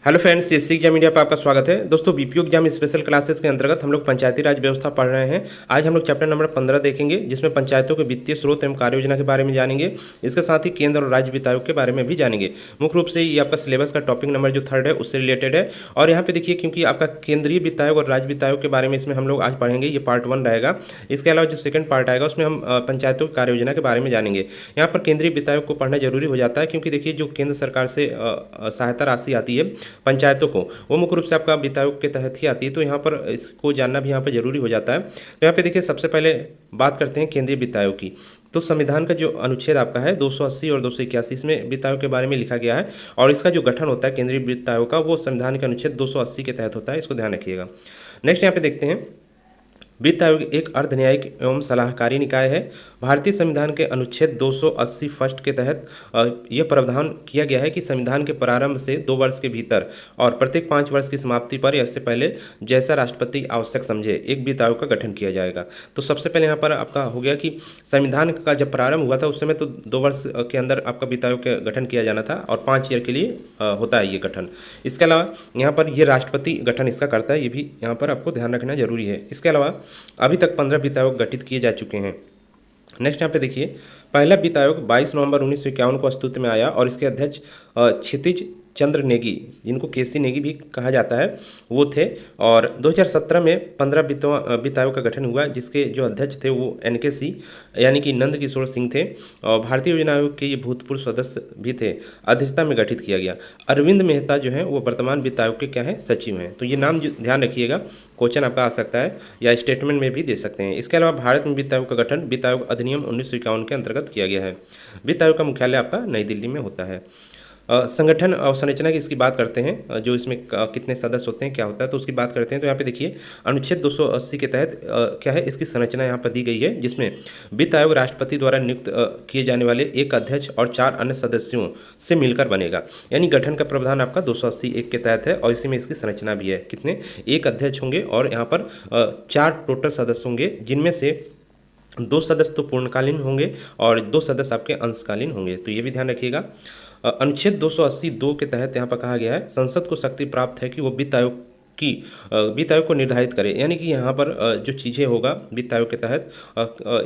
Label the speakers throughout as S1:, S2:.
S1: Hello friends, CSC exam India पर आपका स्वागत है। दोस्तों, बीपीओ एग्जाम स्पेशल क्लासेस के अंतर्गत हम लोग पंचायती राज व्यवस्था पढ़ रहे हैं। आज हम लोग चैप्टर नंबर 15 देखेंगे, जिसमें पंचायतों के वित्तीय स्रोत एवं कार्य योजना के बारे में जानेंगे। इसके साथ ही केंद्र और राज्य वित्त आयोग के बारे में भी जानेंगे। मुख्य रूप से ये आपका सिलेबस का टॉपिक नंबर जो 3 है उससे रिलेटेड है। और यहाँ पे देखिए, क्योंकि आपका केंद्रीय वित्त आयोग और राज्य वित्त आयोग के बारे में इसमें हम लोग आज पढ़ेंगे, ये पार्ट 1 रहेगा। इसके अलावा जो सेकंड पार्ट आएगा उसमें हम पंचायतों की कार्य योजना के बारे में जानेंगे। यहाँ पर केंद्रीय वित्त आयोग को पढ़ना जरूरी हो जाता है, क्योंकि देखिए जो केंद्र सरकार से सहायता राशि आती है पंचायतों को, वो मुख्य रूप से आपका वित्त आयोग के तहत ही आती है। तो यहाँ पर इसको जानना भी यहाँ पर जरूरी हो जाता है। तो यहाँ पे देखिए, सबसे पहले बात करते हैं केंद्रीय वित्त आयोग की। तो संविधान का जो अनुच्छेद आपका है 280 और 281, इसमें वित्त आयोग के बारे में लिखा गया है। और इसका जो गठन होता है केंद्रीय वित्त आयोग का, वो संविधान के अनुच्छेद 280 के तहत होता है। इसको ध्यान रखिएगा। नेक्स्ट यहाँ पे देखते हैं, वित्त आयोग एक अर्ध न्यायिक एवं सलाहकारी निकाय है। भारतीय संविधान के अनुच्छेद 280 फर्स्ट के तहत यह प्रावधान किया गया है कि संविधान के प्रारंभ से 2 वर्ष के भीतर और प्रत्येक 5 वर्ष की समाप्ति पर या इससे पहले जैसा राष्ट्रपति आवश्यक समझे, एक वित्त आयोग का गठन किया जाएगा। तो सबसे पहले यहाँ पर आपका हो गया कि संविधान का जब प्रारंभ हुआ था उस समय तो 2 वर्ष के अंदर आपका वित्त आयोग का गठन किया जाना था, और 5 ईयर के लिए होता है ये गठन। इसके अलावा यहाँ पर ये राष्ट्रपति गठन इसका करता है, ये भी यहाँ पर आपको ध्यान रखना जरूरी है। इसके अलावा अभी तक 15 वित्त आयोग गठित किए जा चुके हैं। नेक्स्ट यहाँ पे देखिए, पहला वित्त आयोग 22 नवंबर 1951 को अस्तित्व में आया और इसके अध्यक्ष क्षितिज चंद्र नेगी, जिनको केसी नेगी भी कहा जाता है, वो थे। और 2017 में 15 वित्त आयोग का गठन हुआ, जिसके जो अध्यक्ष थे वो NKC यानी कि नंद किशोर सिंह थे। और भारतीय योजना आयोग के ये भूतपूर्व सदस्य भी थे, अध्यक्षता में गठित किया गया। अरविंद मेहता जो है वो वर्तमान वित्त आयोग के क्या है, सचिव हैं। तो ये नाम ध्यान रखिएगा, क्वेश्चन आपका आ सकता है या स्टेटमेंट में भी दे सकते हैं। इसके अलावा भारत में वित्त आयोग का गठन वित्त आयोग अधिनियम 1951 के अंतर्गत किया गया है। वित्त आयोग का मुख्यालय आपका नई दिल्ली में होता है। संगठन और संरचना की इसकी बात करते हैं, जो इसमें कितने सदस्य होते हैं, क्या होता है, तो उसकी बात करते हैं। तो यहाँ पे देखिए, अनुच्छेद 280 के तहत क्या है, इसकी संरचना यहाँ पर दी गई है, जिसमें वित्त आयोग राष्ट्रपति द्वारा नियुक्त किए जाने वाले एक अध्यक्ष और 4 अन्य सदस्यों से मिलकर बनेगा। यानी गठन का प्रावधान आपका 280(1) के तहत है, और इसी में इसकी संरचना भी है। कितने, एक अध्यक्ष होंगे और यहाँ पर 4 टोटल सदस्य होंगे, जिनमें से 2 सदस्य तो पूर्णकालीन होंगे और 2 सदस्य आपके अंशकालीन होंगे। तो ये भी ध्यान रखिएगा। अनुच्छेद 280(2) के तहत यहाँ पर कहा गया है, संसद को शक्ति प्राप्त है कि वो वित्त आयोग को निर्धारित करे। यानी कि यहाँ पर जो चीज़ें होगा वित्त आयोग के तहत,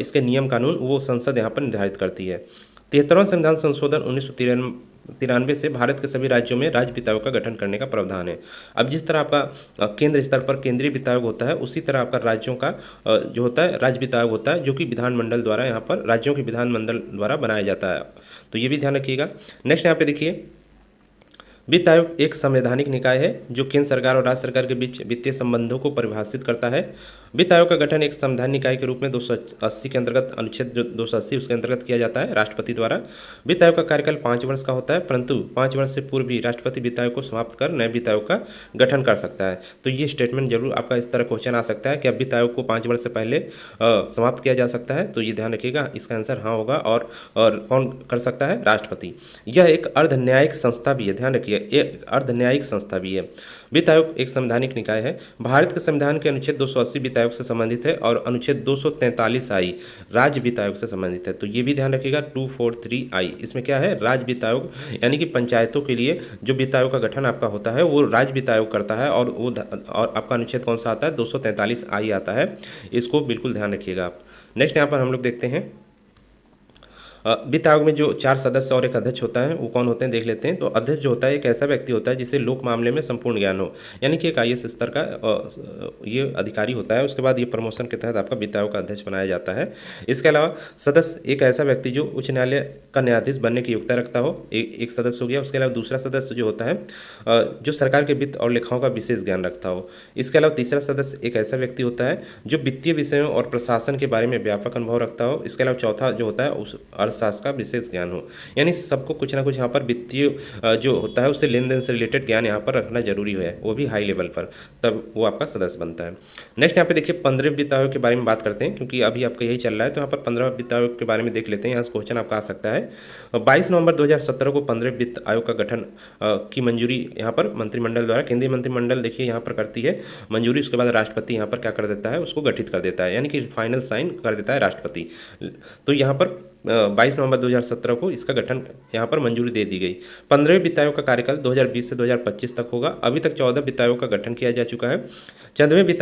S1: इसके नियम कानून वो संसद यहाँ पर निर्धारित करती है। 73वां संविधान संशोधन 1993 से भारत के सभी राज्यों में राज्य वित्त आयोग का गठन करने का प्रावधान है। अब जिस तरह आपका केंद्र स्तर पर केंद्रीय वित्त आयोग होता है, उसी तरह आपका राज्यों का जो होता है राज्य वित्त आयोग होता है, जो कि विधानमंडल द्वारा यहाँ पर राज्यों के विधानमंडल द्वारा बनाया जाता है। तो ये भी ध्यान रखिएगा। नेक्स्ट यहाँ पे देखिए, वित्त आयोग एक संवैधानिक निकाय है जो केंद्र सरकार और राज्य सरकार के बीच वित्तीय संबंधों को परिभाषित करता है। वित्त आयोग का गठन एक संवैधानिक निकाय के रूप में 280 के अंतर्गत, अनुच्छेद 280 उसके अंतर्गत किया जाता है राष्ट्रपति द्वारा। वित्त आयोग का कार्यकाल 5 वर्ष का होता है, परंतु 5 वर्ष से पूर्व भी राष्ट्रपति वित्त आयोग को समाप्त कर नए वित्त आयोग का गठन कर सकता है। तो ये स्टेटमेंट जरूर आपका इस तरह क्वेश्चन आ सकता है कि अब वित्त आयोग को 5 वर्ष से पहले समाप्त किया जा सकता है। तो ये ध्यान रखिएगा, इसका आंसर हाँ होगा। और कौन कर सकता है, राष्ट्रपति। यह एक अर्ध न्यायिक संस्था भी है, ध्यान रखिए, एक अर्ध न्यायिक संस्था भी है। वित्त आयोग एक संवैधानिक निकाय है। भारत के संविधान के अनुच्छेद 280 वित्त आयोग से संबंधित है और अनुच्छेद 243(i) राज्य वित्त आयोग से संबंधित है। तो ये भी ध्यान रखिएगा, 243(i) इसमें क्या है, राज्य वित्त आयोग, यानी कि पंचायतों के लिए जो वित्त आयोग का गठन आपका होता है वो राज्य वित्त आयोग करता है। और आपका अनुच्छेद कौन सा आता है, 243(i) आता है। इसको बिल्कुल ध्यान रखिएगा आप। नेक्स्ट यहाँ पर हम लोग देखते हैं, वित्त आयोग में जो 4 सदस्य और एक अध्यक्ष होता है, वो कौन होते हैं देख लेते हैं। तो अध्यक्ष जो होता है एक ऐसा व्यक्ति होता है जिसे लोक मामले में संपूर्ण ज्ञान हो, यानी कि एक IAS स्तर का ये अधिकारी होता है। उसके बाद ये प्रमोशन के तहत आपका वित्त आयोग का अध्यक्ष बनाया जाता है। इसके अलावा सदस्य एक ऐसा व्यक्ति जो उच्च न्यायालय का न्यायाधीश बनने की योग्यता रखता हो, एक सदस्य हो गया। उसके अलावा दूसरा सदस्य जो होता है जो सरकार के वित्त और लेखाओं का विशेष ज्ञान रखता हो। इसके अलावा तीसरा सदस्य एक ऐसा व्यक्ति होता है जो वित्तीय विषयों और प्रशासन के बारे में व्यापक अनुभव रखता हो। इसके अलावा चौथा जो होता है उस अर्थशास्त्र का विशेष ज्ञान हो। यानी सबको कुछ ना कुछ यहाँ पर वित्तीय जो होता है उससे लेन देन से रिलेटेड ज्ञान यहाँ पर रखना जरूरी है, वो भी हाई लेवल पर, तब वो आपका सदस्य बनता है। नेक्स्ट यहाँ पे देखिए, 15 वित्त आयोग के बारे में बात करते हैं, क्योंकि अभी आपका यही चल रहा है। तो यहाँ पर 15 वित्त आयोग के बारे में देख लेते हैं, यहाँ से क्वेश्चन आपका आ सकता है। 22 नवंबर 2017 को 15 वित्त आयोग का गठन की मंजूरी यहाँ पर मंत्रिमंडल द्वारा, केंद्रीय मंत्रिमंडल देखिए यहाँ पर करती है मंजूरी। उसके बाद राष्ट्रपति यहाँ पर क्या कर देता है, उसको गठित कर देता है, यानी कि फाइनल साइन कर देता है राष्ट्रपति। तो यहाँ पर 22 नवंबर 2017 को इसका गठन यहाँ पर मंजूरी दे दी गई। 15वें वित्त आयोग का कार्यकाल 2020 से 2025 तक होगा। अभी तक 14 वित्त आयोग का गठन किया जा चुका है। 14वें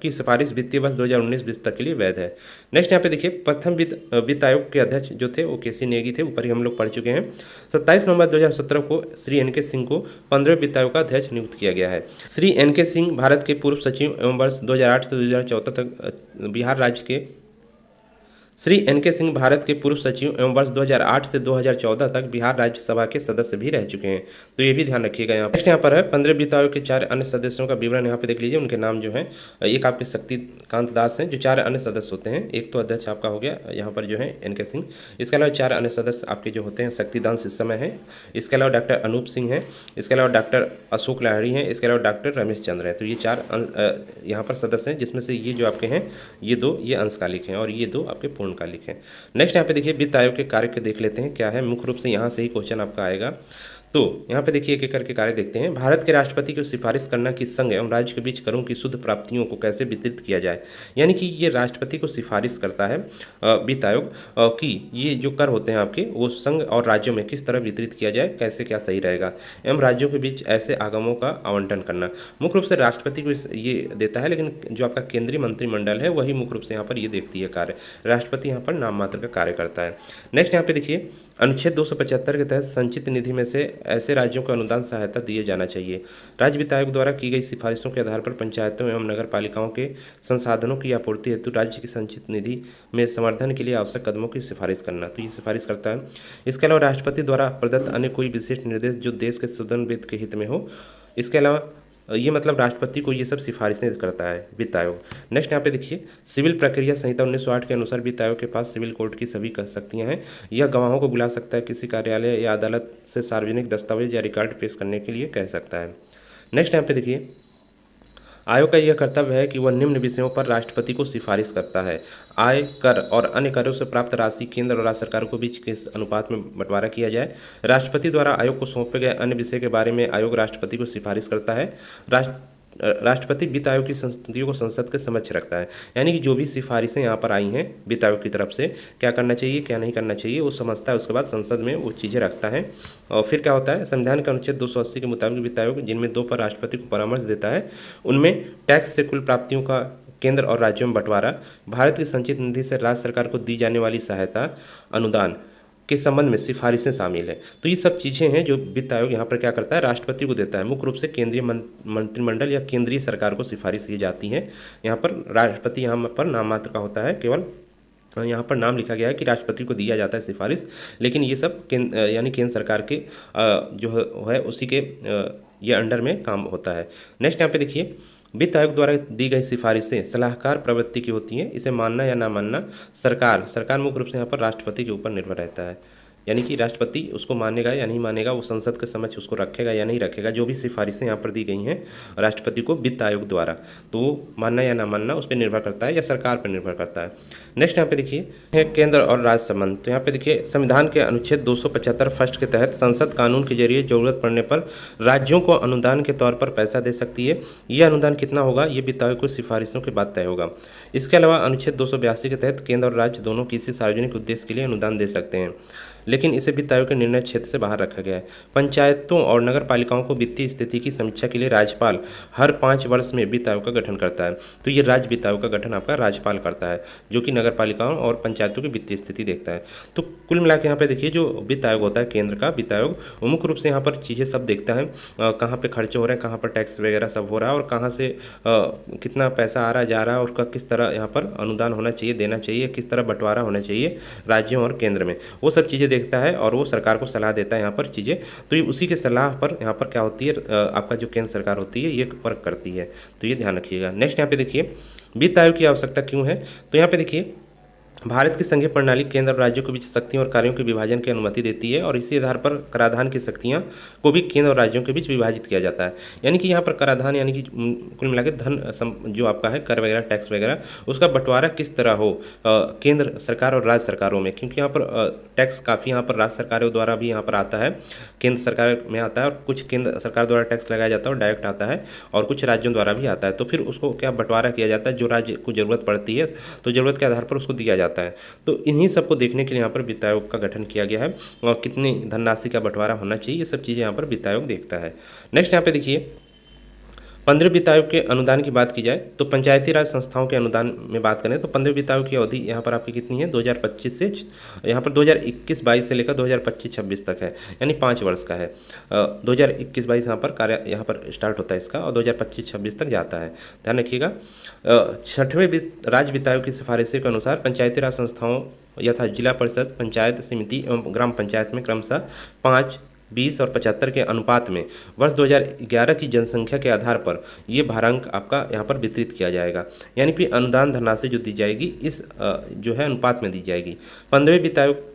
S1: की सिफारिश वित्तीय वर्ष 2019-20 तक के लिए वैध है। नेक्स्ट यहाँ पे देखिए, प्रथम वित्त आयोग के अध्यक्ष जो थे वो केसी नेगी थे, ऊपर ही हम लोग पढ़ चुके हैं। 27 नवंबर 2017 को श्री एन के सिंह को 15वें वित्त आयोग का अध्यक्ष नियुक्त किया गया है। श्री एन के सिंह भारत के पूर्व सचिव एवं वर्ष 2008 से 2014 तक बिहार राज्य के श्री एन के सिंह भारत के पूर्व सचिव एवं वर्ष 2008 से 2014 तक बिहार राज्यसभा के सदस्य भी रह चुके हैं, तो ये भी ध्यान रखिएगा। यहाँ नेक्स्ट यहाँ पर है 15 वित्त आयोग के 4 अन्य सदस्यों का विवरण यहाँ पे देख लीजिए। उनके नाम जो हैं, एक आपके शक्तिकांत दास हैं जो 4 अन्य सदस्य होते हैं। एक तो अध्यक्ष आपका हो गया यहाँ पर जो है एन के सिंह, इसके अलावा 4 अन्य सदस्य आपके जो होते हैं शक्तिदास इस समय है, इसके अलावा डॉक्टर अनूप सिंह हैं, इसके अलावा डॉक्टर अशोक लाहिड़ी हैं, इसके अलावा डॉक्टर रमेश चंद्र हैं। तो ये 4 यहाँ पर सदस्य हैं, जिसमें से ये जो आपके हैं ये 2 ये अंशकालिक हैं और ये 2 आपके पूर्णकालिक हैं। नेक्स्ट यहाँ पे देखिए वित्त आयोग के कार्य के देख लेते हैं क्या है। मुख्य रूप से यहाँ से ही क्वेश्चन आपका आएगा। तो यहाँ पे देखिए एक एक करके कार्य देखते हैं। भारत के राष्ट्रपति को सिफारिश करना कि संघ एवं राज्य के बीच करों की शुद्ध प्राप्तियों को कैसे वितरित किया जाए, यानी कि ये राष्ट्रपति को सिफारिश करता है वित्त आयोग कि ये जो कर होते हैं आपके वो संघ और राज्यों में किस तरह वितरित किया जाए, कैसे क्या सही रहेगा, एवं राज्यों के बीच ऐसे आगमों का आवंटन करना। मुख्य रूप से राष्ट्रपति को ये देता है, लेकिन जो आपका केंद्रीय मंत्रिमंडल है वही मुख्य रूप से यहाँ पर ये देखती है कार्य। राष्ट्रपति यहाँ पर नाम मात्र का कार्य करता है। नेक्स्ट यहाँ पे देखिए अनुच्छेद 275 के तहत संचित निधि में से ऐसे राज्यों को अनुदान सहायता दिए जाना चाहिए। राज्य वित्त आयोग द्वारा की गई सिफारिशों के आधार पर पंचायतों एवं नगर पालिकाओं के संसाधनों की आपूर्ति हेतु राज्य की संचित निधि में संवर्धन के लिए आवश्यक कदमों की सिफारिश करना, तो ये सिफारिश करता है। इसके अलावा राष्ट्रपति द्वारा प्रदत्त अन्य कोई विशिष्ट निर्देश जो देश के सुदृढ़ वित्त के हित में हो, इसके अलावा ये मतलब राष्ट्रपति को ये सब सिफारिशें करता है वित्त आयोग। नेक्स्ट यहाँ पे देखिए सिविल प्रक्रिया संहिता 1908 के अनुसार वित्त आयोग के पास सिविल कोर्ट की सभी शक्तियाँ हैं। यह गवाहों को बुला सकता है, किसी कार्यालय या अदालत से सार्वजनिक दस्तावेज या रिकॉर्ड पेश करने के लिए कह सकता है। नेक्स्ट यहाँ पे देखिए आयोग का यह कर्तव्य है कि वह निम्न विषयों पर राष्ट्रपति को सिफारिश करता है। आय, कर और अन्य करों से प्राप्त राशि केंद्र और राज्य सरकारों के बीच किस अनुपात में बंटवारा किया जाए। राष्ट्रपति द्वारा आयोग को सौंपे गए अन्य विषय के बारे में आयोग राष्ट्रपति को सिफारिश करता है। राष्ट्रपति वित्त आयोग की संस्तुतियों को संसद के समक्ष रखता है, यानी कि जो भी सिफारिशें यहाँ पर आई हैं वित्त आयोग की तरफ से क्या करना चाहिए क्या नहीं करना चाहिए वो समझता है, उसके बाद संसद में वो चीज़ें रखता है। और फिर क्या होता है, संविधान के अनुच्छेद 280 के मुताबिक वित्त आयोग जिनमें 2 पर राष्ट्रपति को परामर्श देता है, उनमें टैक्स से कुल प्राप्तियों का केंद्र और राज्यों में बंटवारा, भारत की संचित निधि से राज्य सरकार को दी जाने वाली सहायता, अनुदान के संबंध में सिफारिशें शामिल है। तो ये सब चीज़ें हैं जो वित्त आयोग यहाँ पर क्या करता है, राष्ट्रपति को देता है। मुख्य रूप से केंद्रीय मंत्रिमंडल या केंद्रीय सरकार को सिफारिश की जाती है। यहाँ पर राष्ट्रपति यहाँ पर नाम मात्र का होता है, केवल यहाँ पर नाम लिखा गया है कि राष्ट्रपति को दिया जाता है सिफारिश, लेकिन ये सब यानी केंद्र सरकार के जो है उसी के ये अंडर में काम होता है। नेक्स्ट यहाँ पे देखिए वित्त आयोग द्वारा दी गई सिफारिशें सलाहकार प्रवृत्ति की होती हैं। इसे मानना या ना मानना सरकार मुख्य रूप से यहाँ पर राष्ट्रपति के ऊपर निर्भर रहता है, यानी कि राष्ट्रपति उसको मानेगा या नहीं मानेगा, वो संसद के समक्ष उसको रखेगा या नहीं रखेगा। जो भी सिफारिशें यहाँ पर दी गई हैं राष्ट्रपति को वित्त आयोग द्वारा, तो मानना या ना मानना उस पर निर्भर करता है या सरकार पर निर्भर करता है। नेक्स्ट यहाँ पे देखिए केंद्र और राज्य संबंध। तो यहाँ पे देखिए संविधान के अनुच्छेद 275 फर्स्ट के तहत संसद कानून के जरिए जरूरत पड़ने पर राज्यों को अनुदान के तौर पर पैसा दे सकती है। ये अनुदान कितना होगा ये वित्त आयोग की सिफारिशों के बाद तय होगा। इसके अलावा अनुच्छेद 282 के तहत केंद्र और राज्य दोनों किसी सार्वजनिक उद्देश्य के लिए अनुदान दे सकते हैं, लेकिन इसे वित्त आयोग के निर्णय क्षेत्र से बाहर रखा गया है। पंचायतों और नगर पालिकाओं को वित्तीय स्थिति की समीक्षा के लिए राज्यपाल हर 5 वर्ष में वित्त आयोग का गठन करता है। तो ये राज्य वित्त आयोग का गठन आपका राज्यपाल करता है, जो कि नगर पालिकाओं और पंचायतों की वित्तीय स्थिति देखता है। तो कुल मिला के यहाँ पे देखिए जो वित्त आयोग होता है केंद्र का वित्त आयोग, वो मुख्य रूप से यहाँ पर चीज़ें सब देखता है, कहाँ पे खर्चे हो रहे हैं, कहाँ पर टैक्स वगैरह सब हो रहा है और कहाँ से कितना पैसा आ रहा जा रहा है और उसका किस तरह यहाँ पर अनुदान होना चाहिए, देना चाहिए, किस तरह बंटवारा होना चाहिए राज्यों और केंद्र में, वो सब चीज़ें देखता है और वो सरकार को सलाह देता है यहाँ पर चीज़ें। तो ये उसी के सलाह पर यहाँ पर क्या होती है आपका जो केंद्र सरकार होती है ये वर्क करती है, तो ये ध्यान रखिएगा। नेक्स्ट यहाँ पे देखिए वित्त आयोग की आवश्यकता क्यों है। तो यहाँ पे देखिए भारत की संघीय प्रणाली केंद्र और राज्यों के बीच शक्तियों और कार्यों के विभाजन की अनुमति देती है और इसी आधार पर कराधान की शक्तियाँ को भी केंद्र और राज्यों के बीच विभाजित किया जाता है। यानी कि यहाँ पर कराधान यानी कि कुल मिलाकर धन जो आपका है कर वगैरह टैक्स वगैरह उसका बंटवारा किस तरह हो केंद्र सरकार और राज्य सरकारों में, क्योंकि यहाँ पर टैक्स काफ़ी यहाँ पर राज्य सरकारों द्वारा भी यहाँ पर आता है, केंद्र सरकार में आता है और कुछ केंद्र सरकार द्वारा टैक्स लगाया जाता है और डायरेक्ट आता है और कुछ राज्यों द्वारा भी आता है। तो फिर उसको क्या बंटवारा किया जाता है, जो राज्य को ज़रूरत पड़ती है तो ज़रूरत के आधार पर उसको दिया जाता है। जाता है। तो इन्हीं सबको देखने के लिए यहाँ पर वित्त आयोग का गठन किया गया है और कितनी धनराशि का बंटवारा होना चाहिए, ये सब चीज़ें यहाँ पर वित्त आयोग देखता है। नेक्स्ट यहाँ पे देखिए 15वें वित्त आयोग के अनुदान की बात की जाए तो पंचायती राज संस्थाओं के अनुदान में बात करें तो 15वें वित्त आयोग की अवधि यहाँ पर आपकी कितनी है, 2025 से यहाँ पर 2021-22 से लेकर 2025-26 तक है, यानी 5 वर्ष का है। 2021-22 यहाँ पर कार्य यहाँ पर स्टार्ट होता है इसका और 2025-26 तक जाता है, ध्यान रखिएगा। 6वें राज्य वित्त आयोग की सिफारिशों के अनुसार पंचायती राज संस्थाओं यथा जिला परिषद, पंचायत समिति एवं ग्राम पंचायत में क्रमशः 5, 20 और 75 के अनुपात में वर्ष 2011 की जनसंख्या के आधार पर ये भारांक आपका यहाँ पर वितरित किया जाएगा, यानी कि अनुदान धनराशि जो दी जाएगी इस जो है अनुपात में दी जाएगी। 15वें वित्त आयोग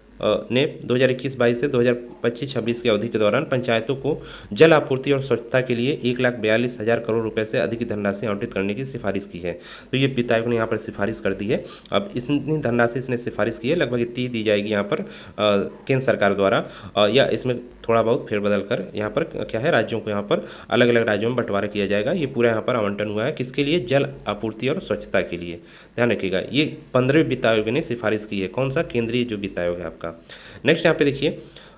S1: ने 2021-22 से 2025-26 की अवधि के दौरान पंचायतों को जल आपूर्ति और स्वच्छता के लिए 1,42,000 करोड़ रुपए से अधिक धनराशि आवंटित करने की सिफारिश की है। तो ये वित्त आयोग ने यहाँ पर सिफारिश कर दी है। अब इतनी धनराशि इसने सिफारिश की है, लगभग इतनी दी जाएगी यहाँ पर केंद्र सरकार द्वारा, या इसमें थोड़ा बहुत फेरबदल कर यहाँ पर क्या है राज्यों को यहाँ पर अलग अलग राज्यों में बंटवारा किया जाएगा। ये पूरा यहाँ पर आवंटन हुआ है किसके लिए, जल आपूर्ति और स्वच्छता के लिए, ध्यान रखिएगा। ये 15वें वित्त आयोग ने सिफारिश की है, कौन सा, केंद्रीय जो वित्त आयोग है आपका। नेक्स्ट यहाँ पे देखिए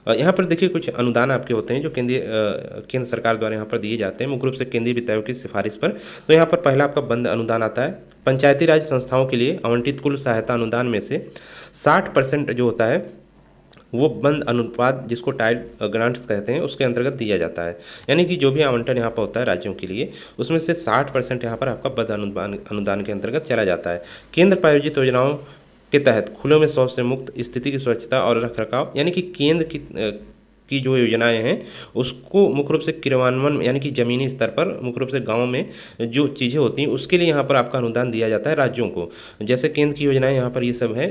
S1: यहाँ पर देखिए कुछ अनुदान आपके होते हैं जो केंद्र सरकार द्वारा यहाँ पर दिए जाते हैं मुख्य रूप से केंद्रीय वित्त आयोग की सिफारिश पर। तो यहाँ पर पहला आपका बंद अनुदान आता है। पंचायती राज संस्थाओं के लिए आवंटित कुल सहायता अनुदान में से 60% जो होता है वो बंद अनुपात, जिसको टाइड ग्रांट्स कहते हैं, उसके अंतर्गत दिया जाता है। यानी कि जो भी आवंटन यहाँ पर होता है राज्यों के लिए उसमें से 60% यहाँ पर आपका बंद अनुदान के अंतर्गत चला जाता है। केंद्र प्रायोजित योजनाओं के तहत खुले में शौच से मुक्त स्थिति की स्वच्छता और रखरखाव, यानी कि केंद्र की जो योजनाएं हैं उसको मुख्य रूप से क्रियान्वयन यानी कि ज़मीनी स्तर पर मुख्य रूप से गाँव में जो चीज़ें होती हैं उसके लिए यहाँ पर आपका अनुदान दिया जाता है राज्यों को। जैसे केंद्र की योजनाएं यहाँ पर ये सब है,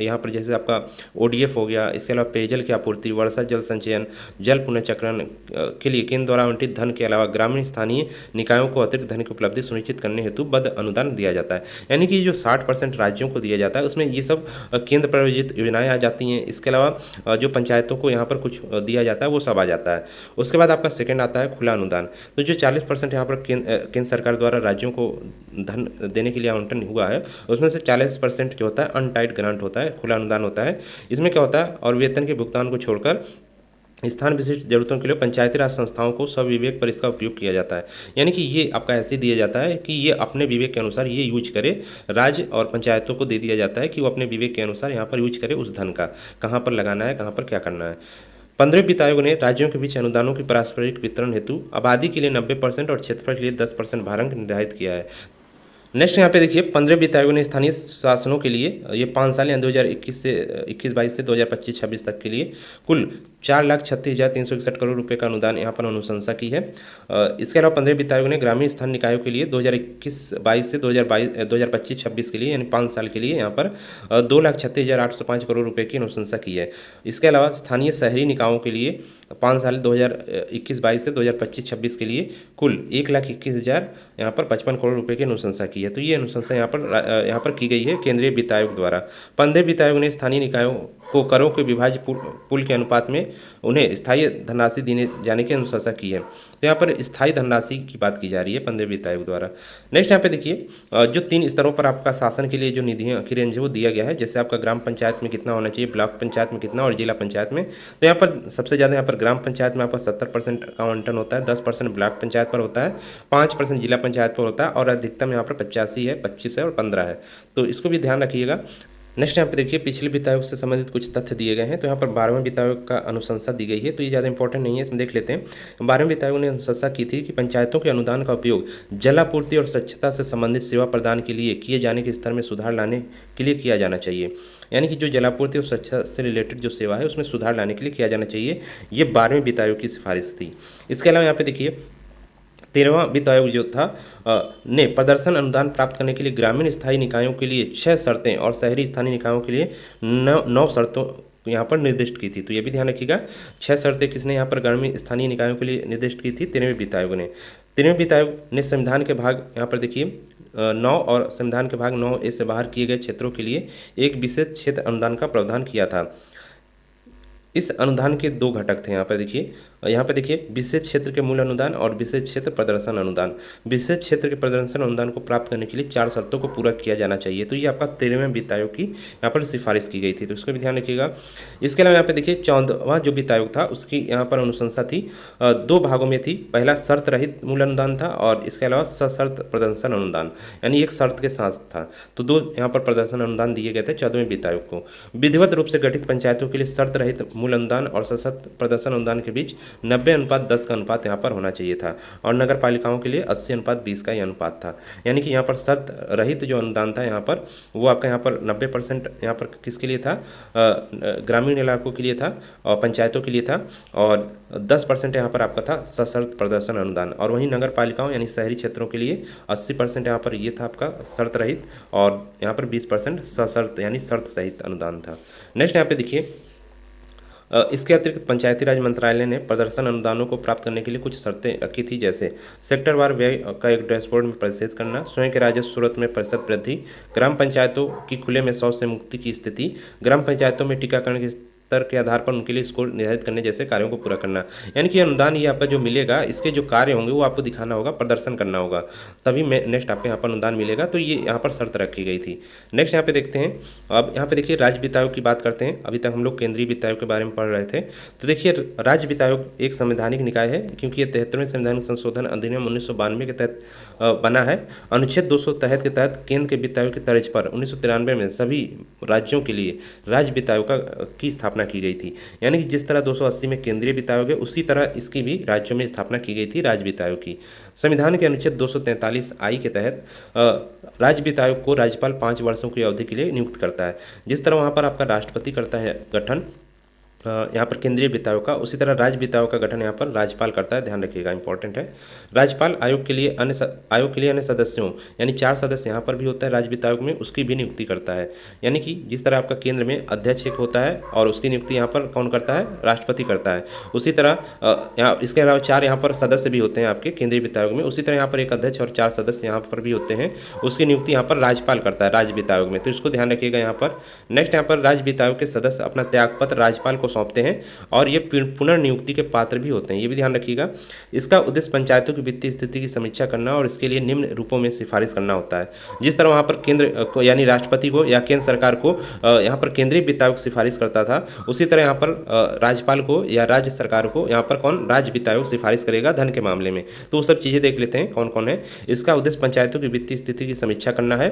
S1: यहाँ पर जैसे आपका ODF हो गया, इसके अलावा पेयजल की आपूर्ति, वर्षा जल संचयन, जल पुनर्चक्रण के लिए केंद्र द्वारा आवंटित धन के अलावा ग्रामीण स्थानीय निकायों को अतिरिक्त धन की उपलब्धि सुनिश्चित करने हेतु बंद अनुदान दिया जाता है। यानी कि जो 60% राज्यों को दिया जाता है उसमें ये सब केंद्र प्रायोजित योजनाएं आ जाती हैं। इसके अलावा जो पंचायतों को यहाँ पर कुछ दिया जाता है वो सब आ जाता है। उसके बाद आपका सेकंड आता है खुला अनुदान। तो जो 40% यहाँ पर केंद्र सरकार द्वारा राज्यों को धन देने के लिए आवंटन हुआ है उसमें से 40% जो होता है अनटाइड ग्रांट होता है, खुला अनुदान होता है। इसमें क्या होता है, और वेतन के भुगतान को छोड़कर स्थान विशिष्ट जरूरतों के लिए पंचायती राज संस्थाओं को स्वविवेक पर इसका उपयोग किया जाता है। यानी कि ये आपका ऐसे दिया जाता है कि ये अपने विवेक के अनुसार ये यूज करे, राज्य और पंचायतों को दे दिया जाता है कि वो अपने विवेक के अनुसार यहाँ पर यूज करे उस धन का, कहाँ पर लगाना है, कहाँ पर क्या करना है। 15वें वित्त आयोग ने राज्यों के बीच अनुदानों की पारस्परिक वितरण हेतु आबादी के लिए 90% और क्षेत्रफल के लिए 10% भारांक निर्धारित किया है। नेक्स्ट यहाँ पे देखिए 15वें वित्त आयोग ने स्थानीय शासनों के लिए ये 5 साल यानी 2021-22 से 2025-26 तक के लिए कुल 4,36,361 करोड़ रुपए का अनुदान यहाँ पर अनुशंसा की है। इसके अलावा 15वें वित्त आयोग ने ग्रामीण स्थानीय निकायों के लिए 2021-22 से 2025-26 के लिए यानी 5 साल के लिए यहाँ पर 2,36,805 करोड़ रुपए की अनुशंसा की है। इसके अलावा स्थानीय शहरी निकायों के लिए 5 साल 2021-22 से 2025-26 के लिए कुल 1,21,000 यहाँ पर 55 करोड़ रुपए की अनुशंसा की है। तो ये अनुशंसा यहाँ पर की गई है केंद्रीय वित्त आयोग द्वारा। 15वें वित्त आयोग ने स्थानीय निकायों को करों के विभाज्य पुल के अनुपात में उन्हें स्थायी धनराशि देने जाने की अनुशंसा की है। तो यहाँ पर स्थायी धनराशि की बात की जा रही है 15वें वित्त आयोग द्वारा। नेक्स्ट यहाँ पे देखिए जो 3 स्तरों पर आपका शासन के लिए जो निधियाँ की रेंज है वो दिया गया है। जैसे आपका ग्राम पंचायत में कितना होना चाहिए, ब्लॉक पंचायत में कितना और जिला पंचायत में। तो यहाँ पर सबसे ज़्यादा यहाँ पर ग्राम पंचायत में आपका 70% का आवंटन होता है, 10% ब्लॉक पंचायत पर होता है, 5% जिला पंचायत पर होता है और अधिकतम यहाँ पर 85 है, 25 है और 15 है। तो इसको भी ध्यान रखिएगा। नेक्स्ट यहाँ पे देखिए पिछले वित्त आयोग से संबंधित कुछ तथ्य दिए गए हैं। तो यहाँ पर 12वें वित्त आयोग का अनुशंसा दी गई है, तो ये ज़्यादा इंपॉर्टेंट नहीं है, इसमें देख लेते हैं। 12वें वित्त आयोग ने अनुशंसा की थी कि पंचायतों के अनुदान का उपयोग जलापूर्ति और स्वच्छता से संबंधित सेवा प्रदान के लिए किए जाने के स्तर में सुधार लाने के लिए किया जाना चाहिए। यानी कि जो जलापूर्ति और स्वच्छता से रिलेटेड जो सेवा है उसमें सुधार लाने के लिए किया जाना चाहिए। ये 12वें वित्त आयोग की सिफारिश थी। इसके अलावा यहाँ पे देखिए 13वां वित्त आयोग जो था ने प्रदर्शन अनुदान प्राप्त करने के लिए ग्रामीण स्थायी निकायों के लिए 6 शर्तें और शहरी स्थानीय निकायों के लिए 9 शर्तों यहाँ पर निर्दिष्ट की थी। तो ये भी ध्यान रखिएगा, 6 शर्तें किसने यहाँ पर ग्रामीण स्थानीय निकायों के लिए निर्दिष्ट की थी, 13वें वित्त आयोग ने। 13वें वित्त आयोग ने संविधान के भाग यहाँ पर देखिए 9 और संविधान के भाग 9A से बाहर किए गए क्षेत्रों के लिए एक विशेष क्षेत्र अनुदान का प्रावधान किया था। इस अनुदान के दो घटक थे। यहाँ पे देखिए विशेष क्षेत्र के मूल अनुदान और विशेष क्षेत्र प्रदर्शन अनुदान। विशेष क्षेत्र के प्रदर्शन अनुदान को प्राप्त करने के लिए 4 शर्तों को पूरा किया जाना चाहिए। तो ये आपका 13वें वित्त आयोग की यहाँ पर सिफारिश की गई थी, तो इसको भी ध्यान रखिएगा। इसके अलावा यहाँ पे देखिए 14वां जो वित्त आयोग था उसकी यहाँ पर अनुशंसा थी, 2 भागों में थी। पहला शर्त रहित मूल अनुदान था और इसके अलावा सशर्त प्रदर्शन अनुदान, यानी एक शर्त के साथ था। तो 2 यहाँ पर प्रदर्शन अनुदान दिए गए थे 14वें वित्त आयोग को। विधिवत रूप से गठित पंचायतों के लिए शर्त रहित मूल अनुदान और सशर्त प्रदर्शन अनुदान के बीच 90:10 का अनुपात यहाँ पर होना चाहिए था, और नगर पालिकाओं के लिए 80:20 का यह अनुपात था। यानी कि यहाँ पर शर्त रहित जो अनुदान था यहाँ पर वो आपका यहाँ पर 90% यहाँ पर किसके लिए था, ग्रामीण इलाकों के लिए था और पंचायतों के लिए था, और 10% यहाँ पर आपका था सशर्त प्रदर्शन अनुदान। और वहीं नगर पालिकाओं यानी शहरी क्षेत्रों के लिए 80% यहाँ पर ये था आपका शर्त रहित, और यहाँ पर 20% सशर्त यानी शर्त सहित अनुदान था। नेक्स्ट यहाँ पे देखिए, इसके अतिरिक्त पंचायती राज मंत्रालय ने प्रदर्शन अनुदानों को प्राप्त करने के लिए कुछ शर्तें रखी थी, जैसे सेक्टरवार व्यय का एक डैशबोर्ड में प्रदर्शित करना, स्वयं के राजस्व स्रोत में प्रतिशत वृद्धि, ग्राम पंचायतों की खुले में शौच से मुक्ति की स्थिति, ग्राम पंचायतों में टीकाकरण की स्तर के आधार पर उनके लिए स्कोर निर्धारित करने जैसे कार्यों को पूरा करना। यानी कि अनुदान ये आपका जो मिलेगा, इसके जो कार्य होंगे वो आपको दिखाना होगा, प्रदर्शन करना होगा, तभी नेक्स्ट आपको यहाँ पर अनुदान मिलेगा। तो ये यहाँ पर शर्त रखी गई थी। नेक्स्ट यहाँ पे देखते हैं, अब यहाँ पे देखिए राज्य वित्त आयोग की बात करते हैं। अभी तक हम लोग केंद्रीय वित्त आयोग के बारे में पढ़ रहे थे। तो देखिए राज्य वित्त आयोग एक संवैधानिक निकाय है, क्योंकि ये 73वें संवैधानिक संशोधन अधिनियम 1992 के तहत बना है। अनुच्छेद 263 के तहत केंद्र के वित्त आयोग की तर्ज पर 1993 में सभी राज्यों के लिए राज्य वित्त आयोग की स्थापना की गई थी। यानी कि जिस तरह 280 में केंद्रीय वित्त आयोग है, उसी तरह इसकी भी राज्यों में स्थापना की गई थी राज्य वित्त आयोग की। संविधान के अनुच्छेद 243 के तहत राज्य वित्त आयोग को राज्यपाल 5 वर्षों की अवधि के लिए नियुक्त करता है। जिस तरह वहाँ पर आपका राष्ट्रपति करता है गठन यहाँ पर केंद्रीय वित्त आयोग का, उसी तरह राज्य वित्त आयोग का गठन यहाँ पर राज्यपाल करता है। ध्यान रखिएगा, इंपॉर्टेंट है। राज्यपाल आयोग के लिए अन्य सदस्यों यानी 4 सदस्य यहाँ पर भी होता है राज्य वित्त आयोग में, उसकी भी नियुक्ति करता है। यानी कि जिस तरह आपका केंद्र में अध्यक्ष एक होता है और उसकी नियुक्ति यहाँ पर कौन करता है, राष्ट्रपति करता है, उसी तरह यहाँ इसके अलावा 4 यहाँ पर सदस्य भी होते हैं आपके केंद्रीय वित्त आयोग में। उसी तरह यहाँ पर एक अध्यक्ष और 4 सदस्य यहाँ पर भी होते हैं, उसकी नियुक्ति यहाँ पर राज्यपाल करता है राज्य वित्त आयोग में। तो इसको ध्यान रखिएगा यहाँ पर। नेक्स्ट यहाँ पर राज्य वित्त आयोग के सदस्य अपना त्यागपत्र राज्यपाल को सौंपते हैं और ये पुनर्नियुक्ति के पात्र भी होते हैं, ये भी ध्यान रखिएगा। इसका उद्देश्य पंचायतों की वित्तीय स्थिति की समीक्षा करना और इसके लिए निम्न रूपों में सिफारिश करना होता है। जिस तरह वहाँ पर केंद्र को यानी राष्ट्रपति को या केंद्र सरकार को यहाँ पर केंद्रीय वित्त आयोग सिफारिश करता था, उसी तरह यहाँ पर राज्यपाल को या राज्य सरकार को यहाँ पर कौन, राज्य वित्त आयोग सिफारिश करेगा धन के मामले में। तो वो सब चीज़ें देख लेते हैं कौन कौन है। इसका उद्देश्य पंचायतों की वित्तीय स्थिति की समीक्षा करना है।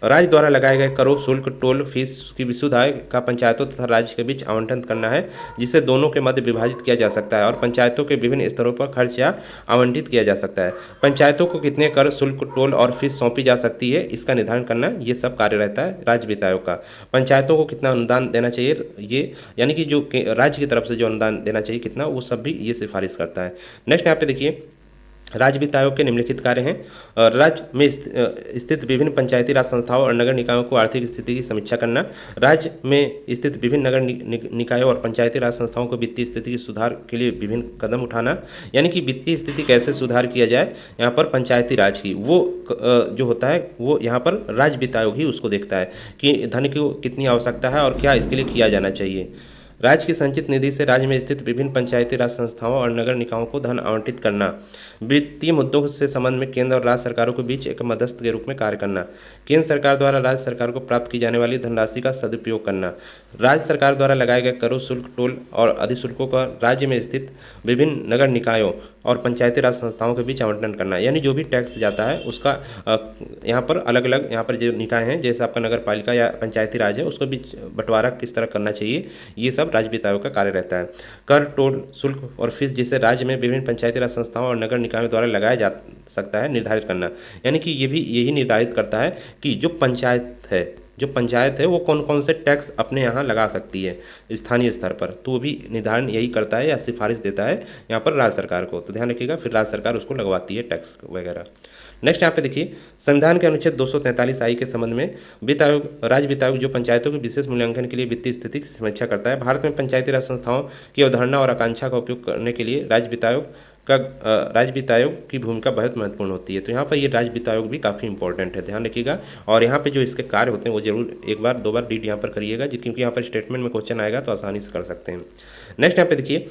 S1: राज्य द्वारा लगाए गए करों, शुल्क, टोल, फीस की विशुद्ध आय का पंचायतों तथा राज्य के बीच आवंटन करना है, जिससे दोनों के मध्य विभाजित किया जा सकता है और पंचायतों के विभिन्न स्तरों पर खर्च या आवंटित किया जा सकता है। पंचायतों को कितने कर, शुल्क, टोल और फीस सौंपी जा सकती है, इसका निर्धारण करना, ये सब कार्य रहता है राज्य वित्त आयोग का। पंचायतों को कितना अनुदान देना चाहिए, ये यानी कि जो राज्य की तरफ से जो अनुदान देना चाहिए कितना, वो सब भी ये सिफारिश करता है। नेक्स्ट यहाँ पे देखिए राज्य वित्त आयोग के निम्नलिखित कार्य हैं। राज्य में स्थित विभिन्न पंचायती राज संस्थाओं और नगर निकायों को आर्थिक स्थिति की समीक्षा करना, राज्य में स्थित विभिन्न नगर निकायों और पंचायती राज संस्थाओं को वित्तीय स्थिति के सुधार के लिए विभिन्न कदम उठाना, यानी कि वित्तीय स्थिति कैसे सुधार किया जाए यहाँ पर पंचायती राज की, वो जो होता है वो यहाँ पर राज्य वित्त आयोग ही उसको देखता है कि धन की कितनी आवश्यकता है और क्या इसके लिए किया जाना चाहिए। राज्य की संचित निधि से राज्य में स्थित विभिन्न पंचायती राज संस्थाओं और नगर निकायों को धन आवंटित करना, वित्तीय मुद्दों से संबंध में केंद्र और राज्य सरकारों के बीच एक मध्यस्थ के रूप में कार्य करना, केंद्र सरकार द्वारा राज्य सरकार को प्राप्त की जाने वाली धनराशि का सदुपयोग करना, राज्य सरकार द्वारा लगाए गए करों, शुल्क, टोल और अधिशुल्कों का राज्य में स्थित विभिन्न नगर निकायों और पंचायती राज संस्थाओं के बीच आवंटन करना, यानी जो भी टैक्स जाता है उसका यहाँ पर अलग अलग यहाँ पर जो निकाय हैं जैसे आपका नगर पालिका या पंचायती राज है उसको बीच बंटवारा किस तरह करना चाहिए, ये सब राज्य वित्त आयोग का कार्य रहता है। कर, टोल, शुल्क और फीस जिसे राज्य में विभिन्न पंचायती राज संस्थाओं और नगर निकायों द्वारा लगाया जा सकता है निर्धारित करना, यानी कि ये भी यही निर्धारित करता है कि जो पंचायत है वो कौन कौन से टैक्स अपने यहाँ लगा सकती है स्थानीय स्तर पर, तो वो भी निर्धारण यही करता है या सिफारिश देता है यहाँ पर राज्य सरकार को। तो ध्यान रखिएगा, फिर राज्य सरकार उसको लगवाती है टैक्स वगैरह। नेक्स्ट यहाँ पे देखिए संविधान के अनुच्छेद 243 के संबंध में वित्त आयोग, राज्य वित्त आयोग जो पंचायतों के विशेष मूल्यांकन के लिए वित्तीय स्थिति की समीक्षा करता है। भारत में पंचायती राज संस्थाओं की अवधारणा और आकांक्षा का उपयोग करने के लिए राज्य वित्त आयोग का राज्य वित्त आयोग की भूमिका बहुत महत्वपूर्ण होती है। तो यहाँ पर ये राज्य वित्त आयोग भी काफ़ी इंपॉर्टेंट है, ध्यान रखिएगा। और यहाँ पे जो इसके कार्य होते हैं वो जरूर एक बार दो बार रीड यहाँ पर करिएगा, क्योंकि यहाँ पर स्टेटमेंट में क्वेश्चन आएगा तो आसानी से कर सकते हैं। नेक्स्ट यहाँ पे देखिए,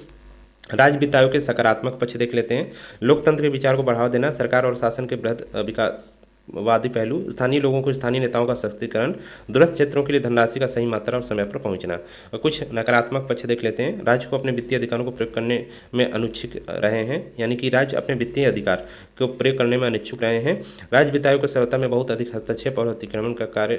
S1: राज्य वित्त आयोग के सकारात्मक पक्ष देख लेते हैं। लोकतंत्र के विचार को बढ़ावा देना, सरकार और शासन के बृहद विकासवादी पहलू, स्थानीय लोगों को स्थानीय नेताओं का सशक्तिकरण, दूरस्थ क्षेत्रों के लिए धनराशि का सही मात्रा और समय पर पहुंचना। और कुछ नकारात्मक पक्ष देख लेते हैं। राज्य को अपने वित्तीय अधिकारों को प्रयोग करने में अनिच्छुक रहे हैं, यानी कि राज्य अपने वित्तीय अधिकार को प्रयोग करने में अनिच्छुक रहे हैं। राज्य वित्त आयोग की सहायता में बहुत अधिक हस्तक्षेप और अतिक्रमण का कार्य